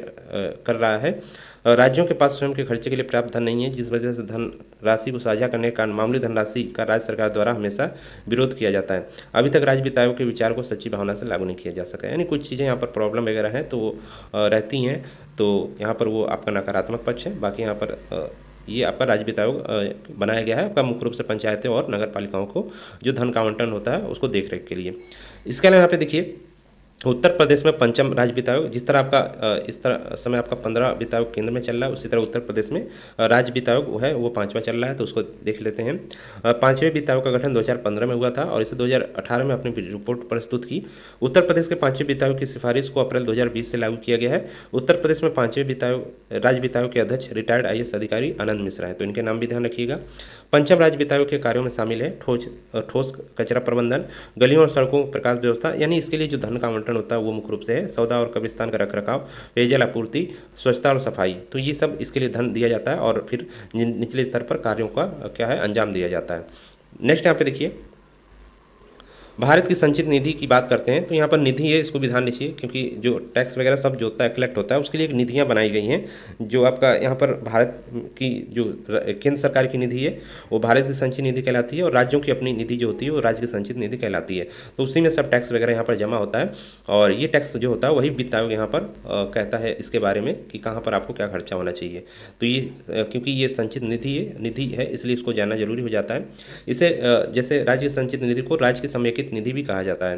S1: कर रहा है। राज्यों के पास स्वयं के खर्चे के लिए पर्याप्त धन नहीं है, जिस वजह से धन राशि को साझा करने के कारण मामूली धनराशि का राज्य सरकार द्वारा हमेशा विरोध किया जाता है। अभी तक राज्य वित्त आयोग के विचार को सच्ची भावना से लागू नहीं किया जा सका, यानी कुछ चीज़ें यहाँ पर प्रॉब्लम वगैरह हैं तो वो रहती हैं, तो यहाँ पर वो आपका नकारात्मक पक्ष है। बाकी यहाँ पर ये आपका राज्य वित्त आयोग बनाया गया है आपका मुख्य रूप से पंचायतें और नगर पालिकाओं को जो धन का आवंटन होता है उसको देख रेख के लिए। इसके अलावा यहाँ पे देखिए, उत्तर प्रदेश में पंचम राज्य वित्त आयोग, जिस तरह आपका इस तरह समय आपका 15 वित्त आयोग केंद्र में चल रहा है, उसी तरह उत्तर प्रदेश में राज्य वित्त आयोग वो है वो 5वां चल रहा है, तो उसको देख लेते हैं। 5वें वित्त आयोग का गठन 2015 में हुआ था और इसे 2018 में अपनी रिपोर्ट प्रस्तुत की। उत्तर प्रदेश के 5वें वित्त आयोग की सिफारिश को अप्रैल 2020 से लागू किया गया है। उत्तर प्रदेश में 5वें वित्त आयोग राज्य वित्त आयोग के अध्यक्ष रिटायर्ड IAS अधिकारी आनंद मिश्रा है, तो इनके नाम भी ध्यान रखिएगा। पंचम राज्य वित्त आयोग के कार्यों में शामिल है ठोस कचरा प्रबंधन, गलियों और सड़कों प्रकाश व्यवस्था, यानी इसके लिए जो धन का आवंटन होता है वो मुख्य रूप से है। सौदा और कब्रिस्तान का रखरखाव, पेयजल आपूर्ति, स्वच्छता और सफाई, तो ये सब इसके लिए धन दिया जाता है और फिर निचले स्तर पर कार्यों का क्या है अंजाम दिया जाता है। नेक्स्ट यहाँ पे देखिए, भारत की संचित निधि की बात करते हैं, तो यहाँ पर निधि है, इसको भी ध्यान रखिए, क्योंकि जो टैक्स वगैरह सब जो होता है कलेक्ट होता है उसके लिए एक निधियाँ बनाई गई हैं। जो आपका यहाँ पर भारत की जो केंद्र सरकार की निधि है वो भारत की संचित निधि कहलाती है और राज्यों की अपनी निधि जो होती है वो राज्य की संचित निधि कहलाती है। तो उसी में सब टैक्स वगैरह यहाँ पर जमा होता है और ये टैक्स जो होता है वही वित्त आयोग यहाँ पर कहता है इसके बारे में कि कहाँ पर आपको क्या खर्चा होना चाहिए। तो ये क्योंकि ये संचित निधि है इसलिए इसको जानना जरूरी हो जाता है। इसे जैसे राज्य की संचित निधि को राज्य की समेकित निधि भी कहा जाता है।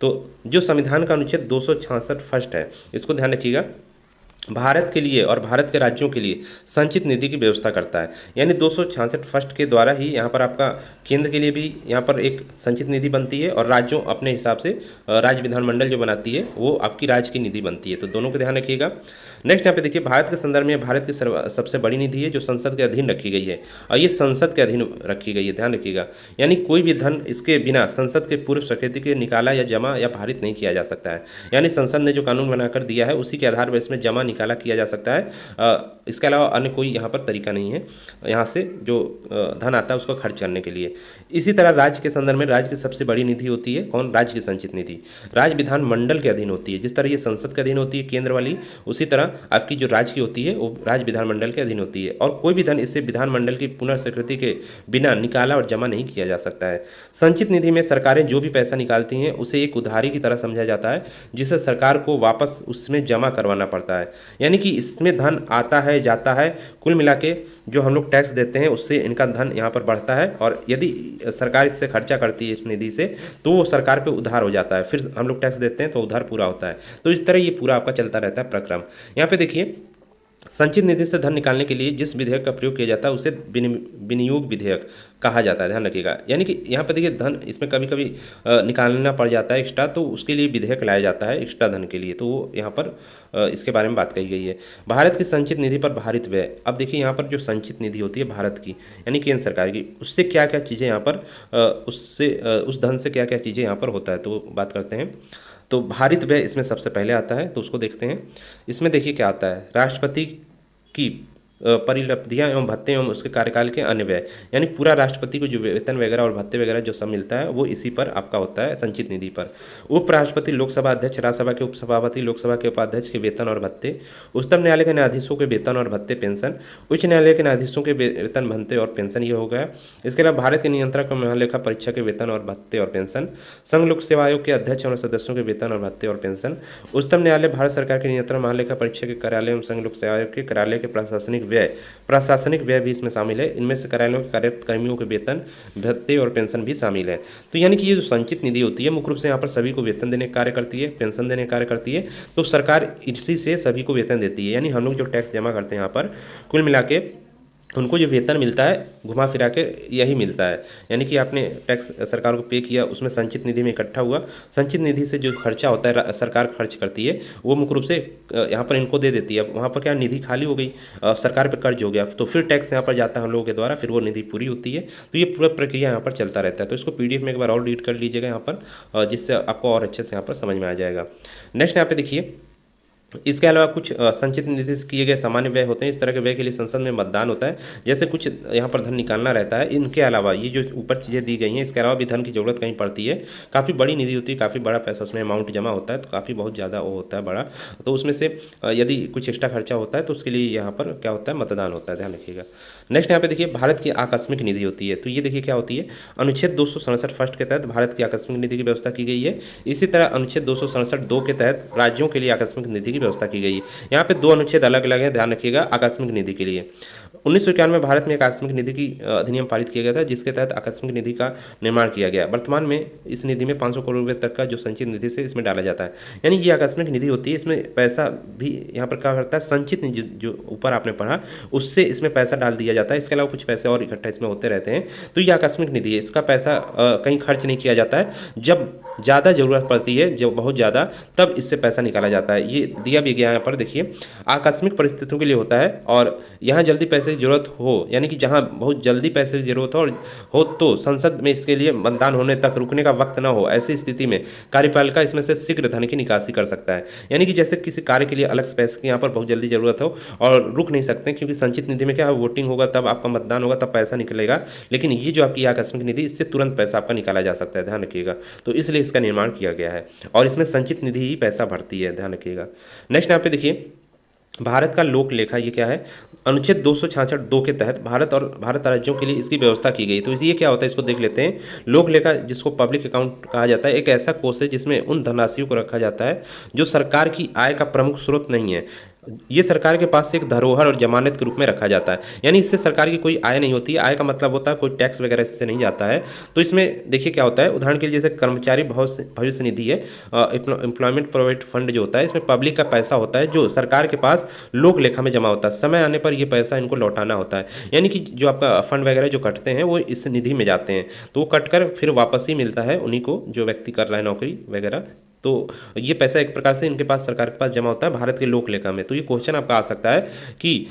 S1: तो जो संविधान का अनुच्छेद 266 फर्स्ट है, इसको ध्यान रखिएगा, भारत के लिए और भारत के राज्यों के लिए संचित निधि की व्यवस्था करता है। यानी 266 फर्स्ट के द्वारा ही यहाँ पर आपका केंद्र के लिए भी यहाँ पर एक संचित निधि बनती है और राज्यों अपने हिसाब से राज्य विधानमंडल जो बनाती है वो आपकी राज्य की निधि बनती है, तो दोनों को ध्यान रखिएगा। नेक्स्ट यहाँ पे देखिए, भारत के संदर्भ में भारत की सबसे बड़ी निधि है जो संसद के अधीन रखी गई है और ये संसद के अधीन रखी गई है, ध्यान रखिएगा। यानी कोई भी धन इसके बिना संसद के पूर्व स्वीकृति के निकाला या जमा या पारित नहीं किया जा सकता है। यानी संसद ने जो कानून बनाकर दिया है उसी के आधार पर इसमें जमा निकाला किया जा सकता है। इसके अलावा अन्य कोई यहाँ पर तरीका नहीं है यहाँ से जो धन आता है उसको खर्च करने के लिए। इसी तरह राज्य के संदर्भ में राज्य की सबसे बड़ी निधि होती है कौन, राज्य की संचित निधि, राज्य विधानमंडल के अधीन होती है। जिस तरह ये संसद के अधीन होती है केंद्र वाली, उसी तरह आपकी जो राज्य की होती है वो राज्य विधानमंडल के अधीन होती है और कोई भी धन इससे विधानमंडल की पुनर्स्वीकृति के बिना निकाला और जमा नहीं किया जा सकता है। संचित निधि में सरकारें जो भी पैसा निकालती हैं उसे एक उधारी की तरह समझा जाता है जिसे सरकार को वापस उसमें जमा करवाना पड़ता है। यानी कि इसमें धन आता है जाता है, कुल मिला के जो हम लोग टैक्स देते हैं उससे इनका धन यहाँ पर बढ़ता है और यदि सरकार इससे खर्चा करती है इस निधि से तो वो सरकार पे उधार हो जाता है, फिर हम लोग टैक्स देते हैं तो उधार पूरा होता है। तो इस तरह ये पूरा आपका चलता रहता है प्रक्रम। यहाँ पे देखिए, संचित निधि से धन निकालने के लिए जिस विधेयक का प्रयोग किया जाता है उसे विनियोग विधेयक कहा जाता है, ध्यान रखिएगा। यानी कि यहाँ पर देखिए धन इसमें कभी कभी निकालना पड़ जाता है एक्स्ट्रा, तो उसके लिए विधेयक लाया जाता है एक्स्ट्रा धन के लिए, तो वो यहाँ पर इसके बारे में बात कही गई है। भारत की संचित निधि पर भारित व्यय, अब देखिए यहाँ पर जो संचित निधि होती है भारत की यानी केंद्र सरकार की, उससे क्या क्या चीज़ें यहाँ पर उस धन से क्या क्या चीज़ें यहाँ पर होता है तो बात करते हैं। तो भारित व्यय इसमें सबसे पहले आता है, तो उसको देखते हैं। इसमें देखिए क्या आता है, राष्ट्रपति की परिलब्धियां एवं भत्ते एवं उसके कार्यकाल के अन्य व्यय, यानी पूरा राष्ट्रपति को जो वेतन वगैरह और भत्ते वगैरह जो सब मिलता है वो इसी पर आपका होता है संचित निधि पर। उपराष्ट्रपति, लोकसभा अध्यक्ष, राज्यसभा के उपसभापति, लोकसभा के उपाध्यक्ष के वेतन और भत्ते, उच्चतम न्यायालय के न्यायाधीशों के वेतन और भत्ते पेंशन, उच्च न्यायालय के न्यायाधीशों के वेतन भत्ते और पेंशन, ये हो गया। इसके अलावा भारत के नियंत्रक और महालेखा परीक्षा के वेतन और भत्ते और पेंशन, संघ लोक सेवा आयोग के अध्यक्ष और सदस्यों के वेतन और भत्ते और पेंशन, उच्चतम न्यायालय भारत सरकार के नियंत्रण महालेखा परीक्षा के कार्यालय एवं संघ लोक सेवा आयोग के कार्यालय के प्रशासनिक व्यय भी इसमें शामिल है। इनमें से कार्यालयों के कार्यकर्मियों के वेतन, भत्ते और पेंशन भी शामिल है। तो यानी कि ये जो संचित निधि होती है मुख्य रूप से यहाँ पर सभी को वेतन देने का कार्य करती है, पेंशन देने का कार्य करती है, तो सरकार इसी से सभी को वेतन देती है। यानी हम लोग जो टैक्स जमा करते हैं यहाँ पर कुल मिला के उनको जो वेतन मिलता है घुमा फिरा के यही मिलता है, यानी कि आपने टैक्स सरकार को पे किया, उसमें संचित निधि में इकट्ठा हुआ, संचित निधि से जो खर्चा होता है सरकार खर्च करती है वो मुख्य रूप से यहाँ पर इनको दे देती है। अब वहाँ पर क्या निधि खाली हो गई, सरकार पे कर्ज हो गया, तो फिर टैक्स यहाँ पर जाता है हम लोगों के द्वारा, फिर वो निधि पूरी होती है। तो ये पूरा प्रक्रिया यहाँ पर चलता रहता है। तो इसको PDF में एक बार और रीड कर लीजिएगा यहाँ पर, जिससे आपको और अच्छे से यहाँ पर समझ में आ जाएगा। नेक्स्ट यहाँ पे देखिए, इसके अलावा कुछ संचित निधि से किए गए सामान्य व्यय होते हैं। इस तरह के व्यय के लिए संसद में मतदान होता है। जैसे कुछ यहाँ पर धन निकालना रहता है, इनके अलावा ये जो ऊपर चीज़ें दी गई हैं, इसके अलावा भी धन की जरूरत कहीं पड़ती है। काफ़ी बड़ी निधि होती है, काफ़ी बड़ा पैसा उसमें अमाउंट जमा होता है, तो काफ़ी बहुत ज़्यादा वो होता है बड़ा। तो उसमें से यदि कुछ एक्स्ट्रा खर्चा होता है तो उसके लिए यहाँ पर क्या होता है, मतदान होता है, ध्यान रखिएगा। नेक्स्ट यहाँ पे देखिए, भारत की आकस्मिक निधि होती है। तो ये देखिए क्या होती है, अनुच्छेद 267 फर्स्ट के तहत भारत की आकस्मिक निधि की व्यवस्था की गई है। इसी तरह अनुच्छेद 267 2 के तहत राज्यों के लिए आकस्मिक निधि की व्यवस्था की गई है। यहाँ पे दो अनुच्छेद अलग अलग हैं, ध्यान रखिएगा। आकस्मिक निधि के लिए 1991 में भारत में एक आकस्मिक निधि की अधिनियम पारित किया गया था, जिसके तहत आकस्मिक निधि का निर्माण किया गया। वर्तमान में इस निधि में 500 करोड़ रुपए तक का जो संचित निधि से इसमें डाला जाता है, यानी ये आकस्मिक निधि होती है। इसमें पैसा भी यहाँ पर क्या करता है, संचित निधि जो ऊपर आपने पढ़ा उससे इसमें पैसा डाल दिया जाता है। इसके अलावा कुछ पैसे और इकट्ठा इसमें होते रहते हैं। तो ये आकस्मिक निधि है, इसका पैसा कहीं खर्च नहीं किया जाता है। जब ज़्यादा ज़रूरत पड़ती है, जब बहुत ज़्यादा, तब इससे पैसा निकाला जाता है। ये दिया भी गया यहाँ पर देखिए, आकस्मिक परिस्थितियों के लिए होता है और यहाँ जल्दी पैसे की जरूरत हो, यानी कि जहाँ बहुत जल्दी पैसे की जरूरत हो तो संसद में इसके लिए मतदान होने तक रुकने का वक्त ना हो, ऐसी स्थिति में कार्यपालिका इसमें से शीघ्र धन की निकासी कर सकता है। यानी कि जैसे किसी कार्य के लिए अलग से पैसे की यहाँ पर बहुत जल्दी जरूरत हो और रुक नहीं सकते, क्योंकि संचित निधि में क्या है, वोटिंग होगा तब आपका मतदान होगा तब पैसा निकलेगा। लेकिन ये जो आपकी आकस्मिक निधि, इससे तुरंत पैसा आपका निकाला जा सकता है, ध्यान रखिएगा। तो इसलिए इसका निर्माण किया गया है और इसमें संचित निधि ही पैसा भरती है, ध्यान रखिएगा। नेक्स्ट यहाँ पे देखिए, भारत का लोक लेखा, ये क्या है, अनुच्छेद 266 2 के तहत भारत और भारत राज्यों के लिए इसकी व्यवस्था की गई। तो ये क्या होता है, इसको देख लेते हैं। लोक लेखा, जिसको पब्लिक अकाउंट कहा जाता है, एक ऐसा कोष है जिसमें उन धनराशियों को रखा जाता है जो सरकार की आय का प्रमुख स्रोत नहीं है। ये सरकार के पास से एक धरोहर और जमानत के रूप में रखा जाता है, यानी इससे सरकार की कोई आय नहीं होती है। आय का मतलब होता है कोई टैक्स वगैरह इससे नहीं जाता है। तो इसमें देखिए क्या होता है, उदाहरण के लिए जैसे कर्मचारी भविष्य निधि है, एम्प्लॉयमेंट प्रोविडेंट फंड जो होता है, इसमें पब्लिक का पैसा होता है जो सरकार के पास लोक लेखा में जमा होता है। समय आने पर ये पैसा इनको लौटाना होता है, यानी कि जो आपका फंड वगैरह जो कटते हैं वो इस निधि में जाते हैं, तो वो कटकर फिर वापस ही मिलता है उन्हीं को जो व्यक्ति कर रहा है नौकरी वगैरह। तो ये पैसा एक प्रकार से इनके पास, सरकार के पास जमा होता है भारत के लोक लेखा में। तो ये क्वेश्चन आपका आ सकता है कि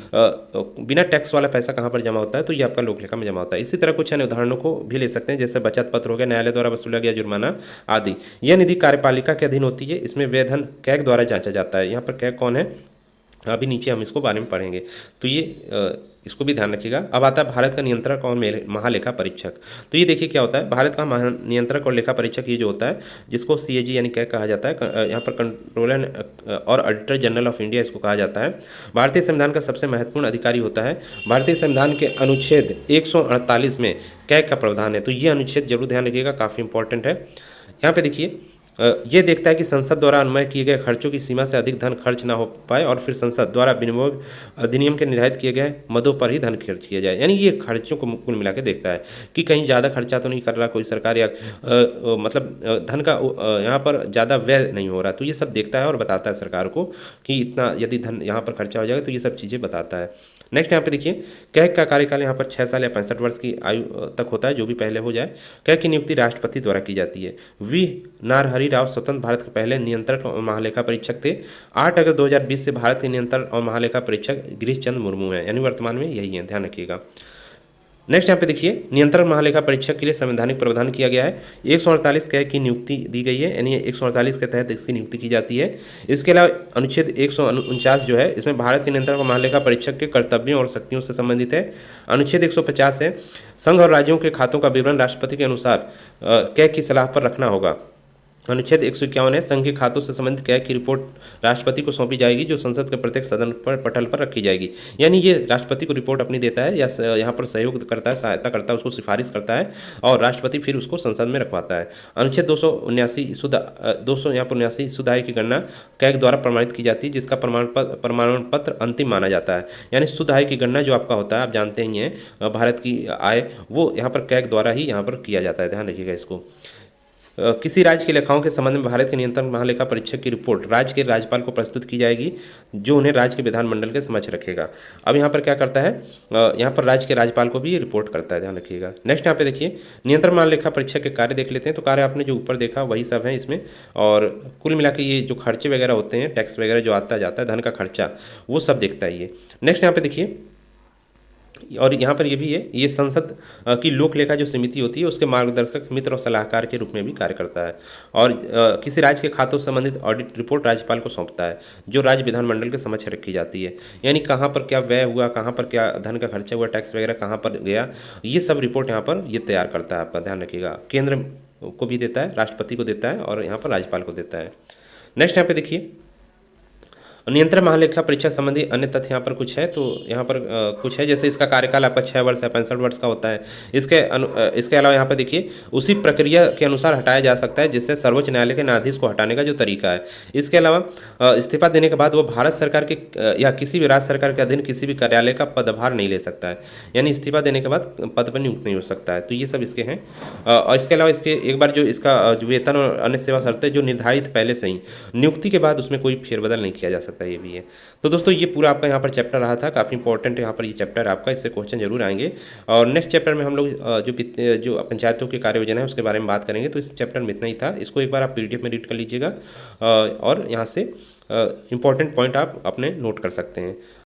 S1: बिना टैक्स वाला पैसा कहाँ पर जमा होता है, तो ये आपका लोक लेखा में जमा होता है। इसी तरह कुछ अन्य उदाहरणों को भी ले सकते हैं, जैसे बचत पत्र हो गया, न्यायालय द्वारा वसूला गया जुर्माना आदि। यह निधि कार्यपालिका के अधीन होती है। इसमें व्यय धन कैग द्वारा जांचा जाता है। यहाँ पर कैग कौन है, अभी नीचे हम इसको बारे में पढ़ेंगे, तो ये इसको भी ध्यान रखिएगा। अब आता है भारत का नियंत्रक और महालेखा परीक्षक। तो ये देखिए क्या होता है, भारत का नियंत्रक और लेखा परीक्षक ये जो होता है, जिसको CAG यानी कैग कहा जाता है, यहाँ पर कंट्रोलर और ऑडिटर जनरल ऑफ इंडिया इसको कहा जाता है। भारतीय संविधान का सबसे महत्वपूर्ण अधिकारी होता है। भारतीय संविधान के अनुच्छेद 148 में कैग का प्रावधान है। तो ये अनुच्छेद जरूर ध्यान रखिएगा, काफ़ी इंपॉर्टेंट है। यहाँ पे देखिए, ये देखता है कि संसद द्वारा अनुमय किए गए खर्चों की सीमा से अधिक धन खर्च ना हो पाए और फिर संसद द्वारा विनियोग अधिनियम के निर्धारित किए गए मदों पर ही धन खर्च किया जाए। यानी ये खर्चों को कुल मिला के देखता है कि कहीं ज़्यादा खर्चा तो नहीं कर रहा कोई सरकार, या मतलब धन का यहाँ पर ज़्यादा व्यय नहीं हो रहा। तो ये सब देखता है और बताता है सरकार को कि इतना यदि धन यहाँ पर खर्चा हो जाएगा, तो ये सब चीज़ें बताता है। नेक्स्ट यहाँ पे देखिए, कैग का कार्यकाल यहाँ पर 6 साल या 65 वर्ष की आयु तक होता है, जो भी पहले हो जाए। कैग की नियुक्ति राष्ट्रपति द्वारा की जाती है। वी नारहरि राव स्वतंत्र भारत के पहले नियंत्रक और महालेखा परीक्षक थे। 8 अगस्त 2020 से भारत के नियंत्रक और महालेखा परीक्षक गिरीश चंद्र मुर्मू हैं, यानी वर्तमान में यही है, ध्यान रखिएगा। नेक्स्ट यहाँ पे देखिए, नियंत्रक महालेखा परीक्षक के लिए संवैधानिक प्रावधान किया गया है। 148 कैग की नियुक्ति दी गई है, यानी 148 के तहत इसकी नियुक्ति की जाती है। इसके अलावा अनुच्छेद 149 जो है, इसमें भारत के नियंत्रक और महालेखा परीक्षक के कर्तव्यों और शक्तियों से संबंधित है। अनुच्छेद 150 है, संघ और राज्यों के खातों का विवरण राष्ट्रपति के अनुसार कैग की सलाह पर रखना होगा। अनुच्छेद 151 है, संघ के खातों से संबंधित कैग की रिपोर्ट राष्ट्रपति को सौंपी जाएगी, जो संसद के प्रत्येक सदन पर पटल पर रखी जाएगी। यानी ये राष्ट्रपति को रिपोर्ट अपनी देता है या यहाँ पर सहयोग करता है, सहायता करता है, उसको सिफारिश करता है और राष्ट्रपति फिर उसको संसद में रखवाता है। अनुच्छेद 279 शुद्ध आय की गणना कैग द्वारा प्रमाणित की जाती है, जिसका प्रमाण पत्र अंतिम माना जाता है। यानी शुद्ध आय की गणना जो आपका होता है, आप जानते ही हैं, भारत की आय, वो यहाँ पर कैग द्वारा ही यहाँ पर किया जाता है, ध्यान रखिएगा इसको। किसी राज्य की लेखाओं के संबंध में भारत के नियंत्रण महालेखा परीक्षक की रिपोर्ट राज्य के राज्यपाल को प्रस्तुत की जाएगी, जो उन्हें राज्य के विधानमंडल के समक्ष रखेगा। अब यहाँ पर क्या करता है, यहाँ पर राज्य के राज्यपाल को भी ये रिपोर्ट करता है, ध्यान रखिएगा। नेक्स्ट यहाँ पे देखिए, नियंत्रण महालेखा परीक्षक के कार्य देख लेते हैं। तो कार्य आपने जो ऊपर देखा वही सब है इसमें, और कुल मिला के ये जो खर्चे वगैरह होते हैं, टैक्स वगैरह जो आता जाता है, धन का खर्चा, वो सब देखता है ये। नेक्स्ट यहाँ पे देखिए, और यहाँ पर ये भी है, ये संसद की लोक लेखा जो समिति होती है उसके मार्गदर्शक, मित्र और सलाहकार के रूप में भी कार्य करता है, और किसी राज्य के खातों से संबंधित ऑडिट रिपोर्ट राज्यपाल को सौंपता है, जो राज्य विधानमंडल के समक्ष रखी जाती है। यानी कहाँ पर क्या व्यय हुआ, कहाँ पर क्या धन का खर्चा हुआ, टैक्स वगैरह कहाँ पर गया, ये सब रिपोर्ट यहाँ पर ये तैयार करता है, आपका ध्यान रखिएगा। केंद्र को भी देता है, राष्ट्रपति को देता है, और यहाँ पर राज्यपाल को देता है। नेक्स्ट यहाँ पे देखिए, नियंत्रण महालेखा परीक्षा संबंधी अन्य तथ्य यहाँ पर कुछ है। तो यहाँ पर कुछ है, जैसे इसका कार्यकाल आपका 6 वर्ष है, 65 वर्ष का होता है। इसके अलावा यहाँ पर देखिए, उसी प्रक्रिया के अनुसार हटाया जा सकता है जिससे सर्वोच्च न्यायालय के न्यायाधीश को हटाने का जो तरीका है। इसके अलावा इस्तीफा देने के बाद वो भारत सरकार के या किसी भी राज्य सरकार के अधीन किसी भी कार्यालय का पदभार नहीं ले सकता है, यानी इस्तीफा देने के बाद पद पर नियुक्त नहीं हो सकता है। तो ये सब इसके हैं। और इसके अलावा इसके एक बार जो इसका वेतन और अन्य सेवा शर्तें जो निर्धारित पहले से ही, नियुक्ति के बाद उसमें कोई फेरबदल नहीं किया जा सकता, ये भी है। तो दोस्तों ये पूरा आपका यहाँ पर चैप्टर रहा था, काफ़ी इंपॉर्टेंट यहाँ पर ये चैप्टर आपका, इससे क्वेश्चन जरूर आएंगे। और नेक्स्ट चैप्टर में हम लोग जो पंचायतों की कार्य योजना है उसके बारे में बात करेंगे। तो इस चैप्टर में इतना ही था, इसको एक बार आप PDF में रीड कर लीजिएगा, और यहाँ से इंपॉर्टेंट पॉइंट आप अपने नोट कर सकते हैं।